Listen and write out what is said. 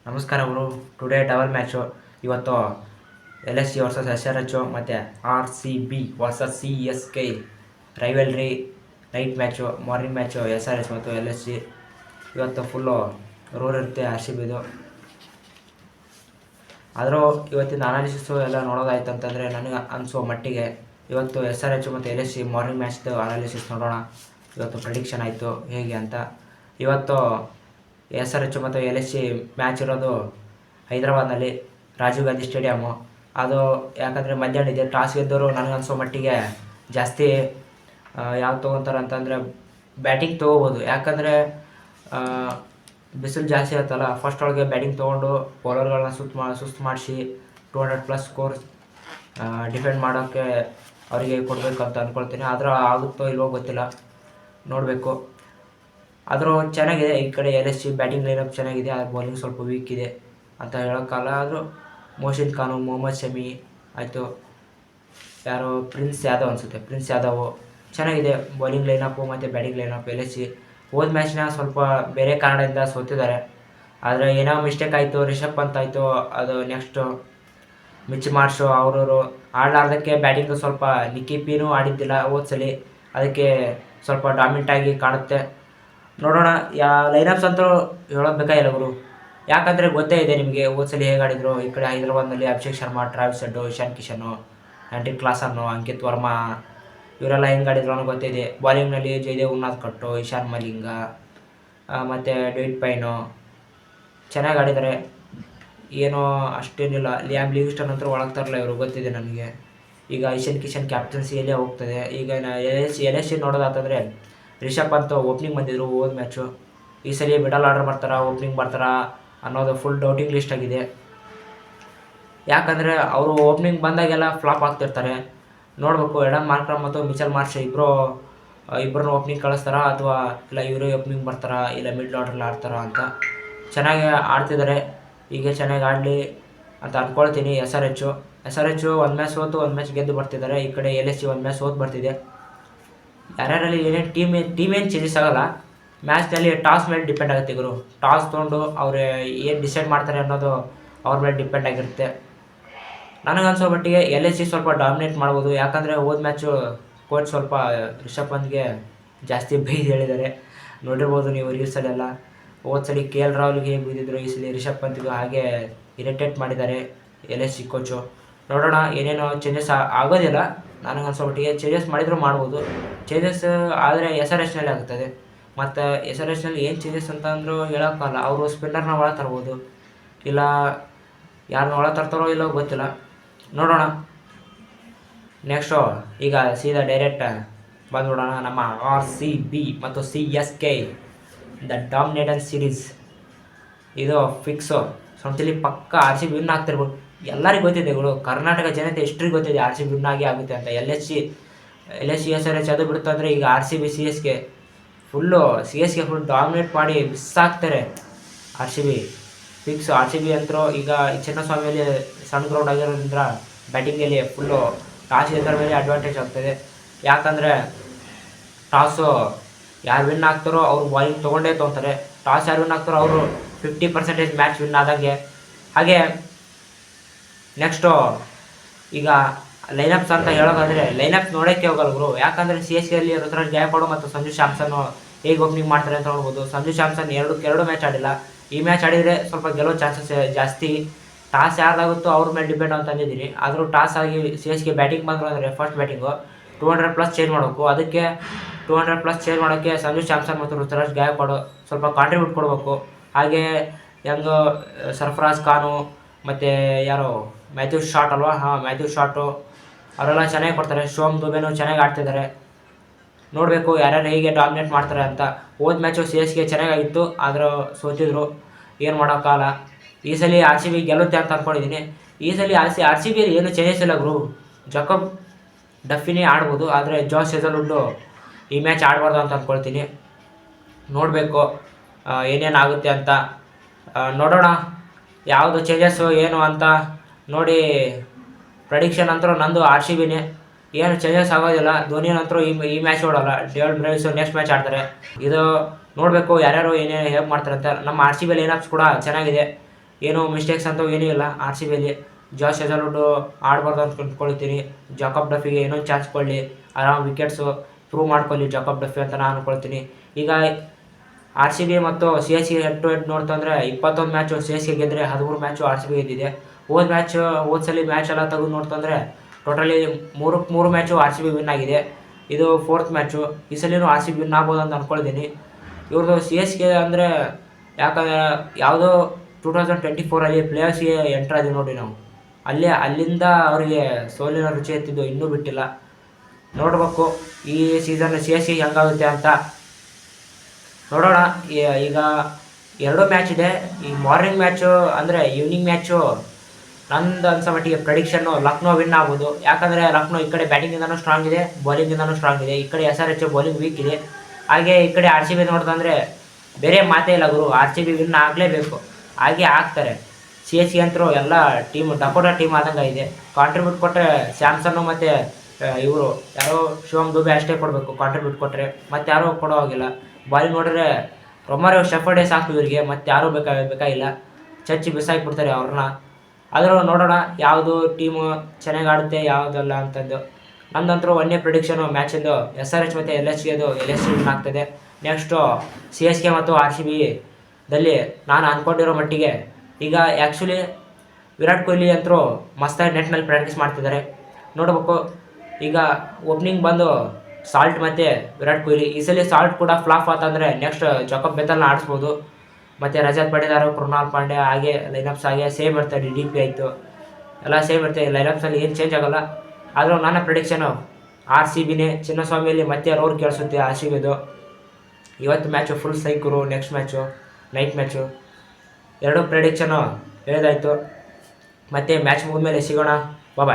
ನಮಸ್ಕಾರ ಗುರು. Today double match. ಇವತ್ತು LSG ವರ್ಸಸ್ SRH ಮತ್ತು RCB versus CSK rivalry night match. Morning match SRH ಮತ್ತು LSG. ಇವತ್ತು ಫುಲ್ಲು ರೋರ್ ಇರುತ್ತೆ RCBದು. ಆದರೂ ಇವತ್ತಿನ ಅನಾಲಿಸಿಸು ಎಲ್ಲ ನೋಡೋದಾಯ್ತು ಅಂತಂದರೆ ನನಗೆ ಅನಿಸೋ ಮಟ್ಟಿಗೆ ಇವತ್ತು SRH ಮತ್ತು LSG ಮಾರ್ನಿಂಗ್ ಮ್ಯಾಚ್ದು ಅನಾಲಿಸಿಸ್ ನೋಡೋಣ. ಇವತ್ತು ಪ್ರೆಡಿಕ್ಷನ್ ಆಯಿತು ಹೇಗೆ ಅಂತ. ಇವತ್ತು SRH ಮತ್ತು LSG ಮ್ಯಾಚ್ ಇರೋದು ಹೈದರಾಬಾದ್ನಲ್ಲಿ ರಾಜೀವ್ ಗಾಂಧಿ ಸ್ಟೇಡಿಯಮ್ಮು. ಅದು ಯಾಕಂದರೆ ಮಧ್ಯಾಹ್ನ ಇದೆ. ಟಾಸ್ ಗೆದ್ದವರು ನನಗನ್ಸೋ ಮಟ್ಟಿಗೆ ಜಾಸ್ತಿ ಯಾವ್ದು ತೊಗೊತಾರೆ ಅಂತಂದರೆ ಬ್ಯಾಟಿಂಗ್ ತೊಗೋಬೋದು. ಯಾಕಂದರೆ ಬಿಸಿಲು ಜಾಸ್ತಿ ಇರುತ್ತಲ್ಲ, ಫಸ್ಟ್ ಒಳಗೆ ಬ್ಯಾಟಿಂಗ್ ತೊಗೊಂಡು ಬೌಲರ್ಗಳನ್ನ ಸುಸ್ತು ಮಾಡಿಸಿ 200+ ಸ್ಕೋರ್ ಡಿಫೆಂಡ್ ಮಾಡೋಕ್ಕೆ ಅವರಿಗೆ ಕೊಡಬೇಕು ಅಂತ ಅಂದ್ಕೊಳ್ತೀನಿ. ಆದರೆ ಆಗುತ್ತೋ ಇಲ್ವೋ ಗೊತ್ತಿಲ್ಲ, ನೋಡಬೇಕು. ಆದರೂ ಚೆನ್ನಾಗಿದೆ. ಈ ಕಡೆ LSG ಬ್ಯಾಟಿಂಗ್ ಲೈನಪ್ ಚೆನ್ನಾಗಿದೆ, ಆದರೆ ಬೌಲಿಂಗ್ ಸ್ವಲ್ಪ ವೀಕ್ ಇದೆ ಅಂತ ಹೇಳೋಕ್ಕಲ್ಲ. ಆದರೂ ಮೋಶಿನ್ ಖಾನು, ಮೊಹಮ್ಮದ್ ಶಮಿ ಆಯಿತು, ಯಾರು ಪ್ರಿನ್ಸ್ ಯಾದವ್ ಚೆನ್ನಾಗಿದೆ ಬೌಲಿಂಗ್ ಲೈನಪ್ಪು ಮತ್ತು ಬ್ಯಾಟಿಂಗ್ ಲೈನಪ್. LSG ಹೋದ ಮ್ಯಾಚ್ನ ಸ್ವಲ್ಪ ಬೇರೆ ಕಾರಣದಿಂದ ಸೋತಿದ್ದಾರೆ. ಆದರೆ ಏನೋ ಮಿಸ್ಟೇಕ್ ಆಯಿತು, ರಿಷಬ್ ಪಂತ್ ಆಯಿತು, ಅದು ನೆಕ್ಸ್ಟು ಮಿಚ್ ಮಾರ್ಷು ಅವರು ಆಡಲಾರ್ದಕ್ಕೆ ಬ್ಯಾಟಿಂಗು ಸ್ವಲ್ಪ ನಿಕ್ಕಿ ಪಿನೂ ಆಡಿದ್ದಿಲ್ಲ ಹೋದ್ಸಲಿ, ಅದಕ್ಕೆ ಸ್ವಲ್ಪ ಡಾಮಿನೆಂಟಾಗಿ ಕಾಣುತ್ತೆ. ನೋಡೋಣ. ಲೈನಪ್ಸ್ ಅಂತೂ ಹೇಳೋದು ಬೇಕಾಗಿಲ್ಲ ಗುರು, ಯಾಕಂದರೆ ಗೊತ್ತೇ ಇದೆ ನಿಮಗೆ ಹೋದ್ಸಲಿ ಹೇಗೆ ಆಡಿದರು. ಈ ಕಡೆ ಹೈದರಾಬಾದ್ನಲ್ಲಿ Abhishek Sharma, Travis head, Ishan Kishan, André ಕ್ಲಾಸನ್ನು, Ankit Verma ಇವರೆಲ್ಲ ಹೆಂಗೆ ಆಡಿದ್ರು ಅನ್ನೋ ಗೊತ್ತಿದೆ. ಬಾಲಿಂಗ್ನಲ್ಲಿ ಜಯದೇವ್ ಉನ್ನಾದ್ಕಟ್ಟು, ಇಶಾನ್ ಮಲಿಂಗ ಮತ್ತು ಡೇವಿಡ್ ಪೈನು ಚೆನ್ನಾಗಿ ಆಡಿದ್ದಾರೆ. ಏನೋ ಅಷ್ಟೇನಿಲ್ಲ. ಲಿಯಾಮ್ ಲಿವಿಂಗ್ಸ್ಟನ್ ಅಂತೂ ಒಳಗೆ ತರಲ್ಲ ಇವರು, ಗೊತ್ತಿದೆ ನನಗೆ. ಈಗ ಇಶಾನ್ ಕಿಶನ್ ಕ್ಯಾಪ್ಟನ್ಸಿಯಲ್ಲೇ ಹೋಗ್ತದೆ. ಈಗ LSG ನೋಡೋದಾತಂದರೆ ರಿಷಬ್ ಪಂತ್ ಓಪನಿಂಗ್ ಬಂದಿದ್ದರು ಹೋದ ಮ್ಯಾಚು. ಈ ಸಲ ಮಿಡಲ್ ಆರ್ಡರ್ ಬರ್ತಾರಾ, ಓಪನಿಂಗ್ ಬರ್ತಾರಾ ಅನ್ನೋದು ಫುಲ್ ಡೌಟಿಂಗ್ ಲಿಸ್ಟ್ ಆಗಿದೆ. ಯಾಕಂದರೆ ಅವರು ಓಪನಿಂಗ್ ಬಂದಾಗೆಲ್ಲ ಫ್ಲಾಪ್ ಆಗ್ತಿರ್ತಾರೆ. ನೋಡಬೇಕು. ಎಡಮ್ ಮಾರ್ಕ್ರಮ್ ಮತ್ತು ಮಿಚೆಲ್ ಮಾರ್ಷ್ ಇಬ್ಬರನ್ನ ಓಪನಿಂಗ್ ಕಳಿಸ್ತಾರಾ, ಅಥವಾ ಇಲ್ಲ ಇವರೇ ಓಪನಿಂಗ್ ಬರ್ತಾರಾ, ಇಲ್ಲ ಮಿಡ್ಲ್ ಆರ್ಡ್ರಲ್ಲಿ ಆಡ್ತಾರಾ ಅಂತ. ಚೆನ್ನಾಗಿ ಆಡ್ತಿದ್ದಾರೆ. ಹೀಗೆ ಚೆನ್ನಾಗಿ ಆಡಲಿ ಅಂತ ಅಂದ್ಕೊಳ್ತೀನಿ. SRH ಒಂದು ಮ್ಯಾಚ್ ಸೋತು ಒಂದು ಮ್ಯಾಚ್ ಗೆದ್ದು ಬರ್ತಿದ್ದಾರೆ. ಈ ಕಡೆ LSG ಒಂದು ಮ್ಯಾಚ್ ಸೋತು ಬರ್ತಿದೆ. ಯಾರ್ಯಾರಲ್ಲಿ ಏನೇನು ಟೀಮ್ ಏನು ಚೇಂಜಸ್ ಆಗೋಲ್ಲ. ಮ್ಯಾಚ್ನಲ್ಲಿ ಟಾಸ್ ಮೇಲೆ ಡಿಪೆಂಡ್ ಆಗುತ್ತೆ ಗುರು. ಟಾಸ್ ತೊಗೊಂಡು ಅವ್ರು ಏನು ಡಿಸೈಡ್ ಮಾಡ್ತಾರೆ ಅನ್ನೋದು ಅವ್ರ ಮೇಲೆ ಡಿಪೆಂಡ್ ಆಗಿರುತ್ತೆ. ನನಗನ್ಸೋ ಮಟ್ಟಿಗೆ LSG ಸ್ವಲ್ಪ ಡಾಮಿನೇಟ್ ಮಾಡ್ಬೋದು. ಯಾಕಂದರೆ ಹೋದ ಮ್ಯಾಚು ಕೋಚ್ ಸ್ವಲ್ಪ ರಿಷಬ್ ಪಂತ್ಗೆ ಜಾಸ್ತಿ ಬೈದು ಹೇಳಿದ್ದಾರೆ, ನೋಡಿರ್ಬೋದು ನೀವು ರೀಲ್ಸಲ್ಲೆಲ್ಲ. ಹೋದ್ಸಲಿ KL ರಾಹುಲ್ಗೆ ಹೇಗೆ ಬೈದಿದ್ರು, ಈ ಸಲ ರಿಷಬ್ ಪಂತ್ಗೂ ಹಾಗೆ ಇರಿಟೇಟ್ ಮಾಡಿದ್ದಾರೆ LSG ಕೋಚು. ನೋಡೋಣ. ಏನೇನೋ ಚೇಂಜಸ್ ಆಗೋದಿಲ್ಲ ನನಗನ್ಸೋ ಮಟ್ಟಿಗೆ. ಚೇಂಜಸ್ ಮಾಡಿದರೂ ಮಾಡ್ಬೋದು. ಚೇಂಜಸ್ ಆದರೆ SRHನಲ್ಲಿ ಆಗ್ತದೆ. ಮತ್ತು SRHನಲ್ಲಿ ಏನು ಚೇಂಜಸ್ ಅಂತ ಅಂದರೂ ಹೇಳೋಕ್ಕಲ್ಲ. ಅವರು ಸ್ಪಿನ್ನರ್ನ ಒಳ ತರ್ಬೋದು, ಇಲ್ಲ ಯಾರನ್ನ ಒಳ ತರ್ತಾರೋ ಇಲ್ಲೋ ಗೊತ್ತಿಲ್ಲ, ನೋಡೋಣ. ನೆಕ್ಸ್ಟು ಈಗ ಸೀದಾ ಡೈರೆಕ್ಟ್ ಬಂದ್ಬಿಡೋಣ ನಮ್ಮ RCB ಮತ್ತು CSK ದ ಡಾಮಿನೇಟೆಡ್ ಸೀರೀಸ್. ಇದು ಫಿಕ್ಸು. ಸೊಂತಲಿ ಪಕ್ಕ RCB ವಿನ್ ಆಗ್ತಿರ್ಬೋದು. ಎಲ್ಲರಿಗೂ ಗೊತ್ತಿದೆ ಗುರು, ಕರ್ನಾಟಕ ಜನತೆ ಎಷ್ಟ್ರಿಗೆ ಗೊತ್ತಿದೆ RCB ವಿನ್ ಆಗುತ್ತೆ ಅಂತ. LSG SRH ಅದು ಬಿಡ್ತಂದರೆ ಈಗ RCB CSK ಫುಲ್ ಡಾಮಿನೇಟ್ ಮಾಡಿ ಬಿಸಾಕ್ತಾರೆ. RCB fix. RCB ಅಂತರೂ ಈಗ ಚಿನ್ನಸ್ವಾಮಿಯಲ್ಲಿ ಸಣ್ಣ ಗ್ರೌಂಡ್ ಆಗಿರೋದ್ರಿಂದ ಬ್ಯಾಟಿಂಗಲ್ಲಿ ಫುಲ್ಲು ಟಾಸ್ ಗೆದ್ದರ ಮೇಲೆ ಅಡ್ವಾಂಟೇಜ್ ಆಗ್ತದೆ. ಯಾಕಂದರೆ ಟಾಸು ಯಾರು ವಿನ್ ಆಗ್ತಾರೋ ಅವ್ರು ಬಾಲಿಂಗ್ ತೊಗೊಂಡೇ ತೊಗೊತಾರೆ. ಟಾಸ್ ಯಾರು ವಿನ್ ಆಗ್ತಾರೋ ಅವರು 50% ಮ್ಯಾಚ್ ವಿನ್ ಆದಂಗೆ. ಹಾಗೆ ನೆಕ್ಸ್ಟು ಈಗ ಲೈನಪ್ಸ್ ಅಂತ ಹೇಳೋದಾದರೆ ಲೈನಪ್ಸ್ ನೋಡೋಕ್ಕೆ ಹೋಗಲ್ಲ ಗುರು. ಯಾಕಂದರೆ CSKಯಲ್ಲಿ ಋತುರಾಜ್ ಗಾಯಕ್ವಾಡ್ ಮತ್ತು ಸಂಜು ಸ್ಯಾಮ್ಸನ್ ಹೇಗೆ ಓಪನಿಂಗ್ ಮಾಡ್ತಾರೆ ಅಂತ ನೋಡ್ಬೋದು. ಸಂಜು ಸ್ಯಾಮ್ಸನ್ ಎರಡು ಮ್ಯಾಚ್ ಆಡಿಲ್ಲ. ಈ ಮ್ಯಾಚ್ ಆಡಿದರೆ ಸ್ವಲ್ಪ ಗೆಲ್ಲೋ ಚಾನ್ಸಸ್ ಜಾಸ್ತಿ. ಟಾಸ್ ಯಾರ್ದಾಗುತ್ತೋ ಅವ್ರ ಮೇಲೆ ಡಿಪೆಂಡ್ ಅಂತ ಅಂದಿದ್ದೀನಿ. ಆದರೂ ಟಾಸ್ ಆಗಿ CSK ಬ್ಯಾಟಿಂಗ್ ಬಂದರು ಅಂದರೆ ಫಸ್ಟ್ ಬ್ಯಾಟಿಂಗು 200+ ಚೇಂಜ್ ಮಾಡಬೇಕು. ಅದಕ್ಕೆ 200+ ಚೇಂಜ್ ಮಾಡೋಕ್ಕೆ ಸಂಜು ಸ್ಯಾಮ್ಸನ್ ಮತ್ತು ಋತುರಾಜ್ ಗಾಯಕ್ವಾಡ್ ಸ್ವಲ್ಪ ಕಾಂಟ್ರಿಬ್ಯೂಟ್ ಕೊಡಬೇಕು. ಹಾಗೆ ಹೆಂಗೋ ಸರ್ಫರಾಜ್ ಖಾನು ಮತ್ತು ಯಾರು ಮ್ಯಾಥ್ಯೂ ಶಾಟು ಅವರೆಲ್ಲ ಚೆನ್ನಾಗಿ ಕೊಡ್ತಾರೆ. ಶಿವಮ್ ದುಬೆನೂ ಚೆನ್ನಾಗಿ ಆಡ್ತಿದ್ದಾರೆ. ನೋಡಬೇಕು ಯಾರ್ಯಾರು ಹೇಗೆ ಡಾಮಿನೇಟ್ ಮಾಡ್ತಾರೆ ಅಂತ. ಹೋದ ಮ್ಯಾಚು CSK ಚೆನ್ನಾಗಾಗಿತ್ತು, ಆದರೂ ಸೋತಿದ್ರು, ಏನು ಮಾಡೋಕ್ಕಾಗಲ್ಲ. ಈ ಸಲ RCB ಗೆಲ್ಲುತ್ತೆ ಅಂತ ಅಂದ್ಕೊಂಡಿದ್ದೀನಿ. ಈ ಸಲ RCBಯಲ್ಲಿ ಏನು ಚೇಂಜಸ್ ಇಲ್ಲ ಗುರು. ಜಾಕೋಬ್ ಡಫಿನಿ ಆಡ್ಬೋದು, ಆದರೆ ಜಾಸ್ ಹೇಜಲ್ವುಡ್ಡು ಈ ಮ್ಯಾಚ್ ಆಡಬಾರ್ದು ಅಂತ ಅಂದ್ಕೊಳ್ತೀನಿ. ನೋಡಬೇಕು ಏನೇನು ಆಗುತ್ತೆ ಅಂತ. ನೋಡೋಣ ಯಾವುದು ಚೇಂಜಸ್ಸು ಏನು ಅಂತ ನೋಡಿ. ಪ್ರೆಡಿಕ್ಷನ್ ಅಂತೂ ನಂದು RCBನೇ. ಏನು ಚೇಂಜಸ್ ಆಗೋದಿಲ್ಲ. ಧೋನಿನಂತರೂ ಈ ಮ್ಯಾಚ್ ಓಡೋಲ್ಲ. ಡೇವಿಡ್ ಬ್ರೇವ್ಸು ನೆಕ್ಸ್ಟ್ ಮ್ಯಾಚ್ ಆಡ್ತಾರೆ. ಇದು ನೋಡಬೇಕು ಯಾರ್ಯಾರು ಏನೇನು ಹೇಗೆ ಮಾಡ್ತಾರೆ ಅಂತ. ನಮ್ಮ RCB ಲೈನಪ್ಸ್ ಕೂಡ ಚೆನ್ನಾಗಿದೆ. ಏನು ಮಿಸ್ಟೇಕ್ಸ್ ಅಂತೂ ಏನೂ ಇಲ್ಲ ಆರ್ ಸಿ ಬಿಯಲ್ಲಿ. ಜಾಶ್ ಹೆಜಲ್ವುಡ್ ಆಡಬಾರ್ದು ಅಂತ ಅಂದ್ಕೊಳ್ತೀನಿ. ಜಾಕಬ್ ಡಫಿಗೆ ಇನ್ನೊಂದು ಚಾನ್ಸ್ ಕೊಡಲಿ, ಆರಾಮ್ ವಿಕೆಟ್ಸು ಪ್ರೂವ್ ಮಾಡ್ಕೊಳ್ಳಿ ಜಾಕಬ್ ಡಫಿ ಅಂತ ನಾನು ಅಂದ್ಕೊಳ್ತೀನಿ. ಈಗ ಆರ್ ಸಿ ಬಿ ಮತ್ತು C S K head to head ನೋಡ್ತಂದರೆ 21 ಮ್ಯಾಚು ಸಿ ಎಸ್ ಕೆ ಗೆದ್ದರೆ 13 ಮ್ಯಾಚು ಆರ್ ಸಿ ಬಿ ಗೆದ್ದಿದೆ. ಹೋದ ಸಲ ಮ್ಯಾಚ್ ಎಲ್ಲ ತೆಗೆದು ನೋಡ್ತಂದರೆ totally 3 match R C B win ಆಗಿದೆ. ಇದು 4th ಮ್ಯಾಚು. ಈ ಸಲನೂ ಆರ್ ಸಿ ಬಿ ವಿನ್ ಆಗ್ಬೋದು ಅಂತ ಅಂದ್ಕೊಳ್ತೀನಿ. ಇವ್ರದ್ದು ಸಿ ಎಸ್ ಕೆ ಅಂದರೆ ಯಾಕಂದರೆ ಯಾವುದೋ 2024 ಪ್ಲೇ ಆಫ್ಸ್ಗೆ ಎಂಟ್ರ್ ಆದ್ವಿ ನೋಡಿ ನಾವು. ಅಲ್ಲಿಂದ ಅವರಿಗೆ ಸೋಲಿನ ರುಚಿ ಎತ್ತಿದ್ದು ಇನ್ನೂ ಬಿಟ್ಟಿಲ್ಲ. ನೋಡಬೇಕು ಈ ಸೀಸನ್ ಸಿ ಎಸ್ ಕೆ ಹೆಂಗಾಗುತ್ತೆ ಅಂತ ನೋಡೋಣ. ಈಗ 2 ಮ್ಯಾಚ್ ಇದೆ. ಈ ಮಾರ್ನಿಂಗ್ ಮ್ಯಾಚು ಅಂದರೆ ಈವ್ನಿಂಗ್ ಮ್ಯಾಚು ನಂದು ಅನ್ಸೋ ಮಟ್ಟಿಗೆ ಪ್ರೆಡಿಕ್ಷನ್ನು ಲಕ್ನೋ ವಿನ್ ಆಗ್ಬೋದು. ಯಾಕಂದರೆ ಲಕ್ನೋ ಈ ಕಡೆ ಬ್ಯಾಟಿಂಗಿಂದನೂ ಸ್ಟ್ರಾಂಗ್ ಇದೆ, ಬೌಲಿಂಗಿಂದನೂ ಸ್ಟ್ರಾಂಗ್ ಇದೆ. ಈ ಕಡೆ S R H bowling weak ಇದೆ. ಹಾಗೆ ಈ ಕಡೆ ಆರ್ ಸಿ ಬಿ ನೋಡ್ತಂದರೆ ಬೇರೆ ಮಾತೇ ಇಲ್ಲ ಗುರು, ಆರ್ ಸಿ ಬಿ ವಿನ್ ಆಗಲೇಬೇಕು, ಹಾಗೆ ಆಗ್ತಾರೆ. ಸಿ ಎಸ್ ಕೆ ಅಂತರೂ ಎಲ್ಲ ಡಕೋಟಾ ಟೀಮ್ ಆದಂಗೆ ಇದೆ. ಕಾಂಟ್ರಿಬ್ಯೂಟ್ ಕೊಟ್ಟರೆ ಸ್ಯಾಮ್ಸನ್ನು ಮತ್ತು ಇವರು ಯಾರೋ ಶಿವಮ್ ದುಬೆ ಅಷ್ಟೇ ಕೊಡಬೇಕು ಕಾಂಟ್ರಿಬ್ಯೂಟ್ ಕೊಟ್ಟರೆ, ಮತ್ತು ಯಾರೂ ಕೊಡೋ ಹೋಗಿಲ್ಲ. ಬಾಲಿಂಗ್ ನೋಡಿದ್ರೆ ರೊಮಾರಿಯೋ ಶೆಫರ್ಡೇ ಸಾಕು ಇವರಿಗೆ, ಮತ್ತು ಯಾರೂ ಬೇಕಾಗಿಲ್ಲ, ಚಚ್ಚಿ ಬಿಸಾಕಿಬಿಡ್ತಾರೆ ಅವ್ರನ್ನ. ಆದರೂ ನೋಡೋಣ ಯಾವುದು ಟೀಮು ಚೆನ್ನಾಗಿ ಆಡುತ್ತೆ ಯಾವುದಲ್ಲ ಅಂತಂದು. ನಮ್ಮದಂತರೂ ಒಂದೇ ಪ್ರಿಡಿಕ್ಷನು ಮ್ಯಾಚಿಂದು ಎಸ್ ಆರ್ ಎಚ್ ಮತ್ತು ಎಲ್ ಎಸ್ ಸಿ ವಿನ್ ಆಗ್ತದೆ. ನೆಕ್ಸ್ಟು ಸಿ ಎಸ್ ಕೆ ಮತ್ತು ಆರ್ ಸಿ ಬಿದಲ್ಲಿ ನಾನು ಅಂದ್ಕೊಂಡಿರೋ ಮಟ್ಟಿಗೆ ಈಗ ಆ್ಯಕ್ಚುಲಿ ವಿರಾಟ್ ಕೊಹ್ಲಿ ಅಂತರೂ ಮಸ್ತಾಗಿ ನೆಟ್ನಲ್ಲಿ ಪ್ರಾಕ್ಟೀಸ್ ಮಾಡ್ತಿದ್ದಾರೆ. ನೋಡಬೇಕು ಈಗ ಓಪನಿಂಗ್ ಬಂದು ಸಾಲ್ಟ್ ಮತ್ತು ವಿರಾಟ್ ಕೊಹ್ಲಿ. ಈ ಸಲ ಸಾಲ್ಟ್ ಕೂಡ ಫ್ಲಾಪ್ ಆತಂದರೆ ನೆಕ್ಸ್ಟ್ ಜಾಕಬ್ ಬೆಥಲ್ನ ಆಡಿಸ್ಬೋದು. ಮತ್ತು ರಜತ್ ಪಡಿದಾರ್, ಕೃಣಾಲ್ ಪಾಂಡ್ಯ ಹಾಗೆ ಲೈನಪ್ಸ್ ಹಾಗೆ ಸೇಮ್ ಇರ್ತಾರೆ. ಡಿ ಪಿ ಆಯಿತು ಎಲ್ಲ ಸೇಮ್ ಇರ್ತದೆ. ಲೈನಪ್ಸಲ್ಲಿ ಏನು ಚೇಂಜ್ ಆಗೋಲ್ಲ. ಆದರೂ ನನ್ನ ಪ್ರಿಡಿಕ್ಷನು ಆರ್ ಸಿ ಬಿನೇ. ಚಿನ್ನಸ್ವಾಮಿಯಲ್ಲಿ ಮತ್ತೆ ರೋರ್ ಕೇಳಿಸುತ್ತೆ ಆರ್ ಸಿ ಬಿದು. ಇವತ್ತು ಮ್ಯಾಚು ಫುಲ್ ಸೈಕರು, next match night match 2 prediction ಹೇಳಿದಾಯಿತು. ಮತ್ತು ಮ್ಯಾಚ್ ಮುಗಿದ್ಮೇಲೆ ಸಿಗೋಣ. ಬಾಯ್.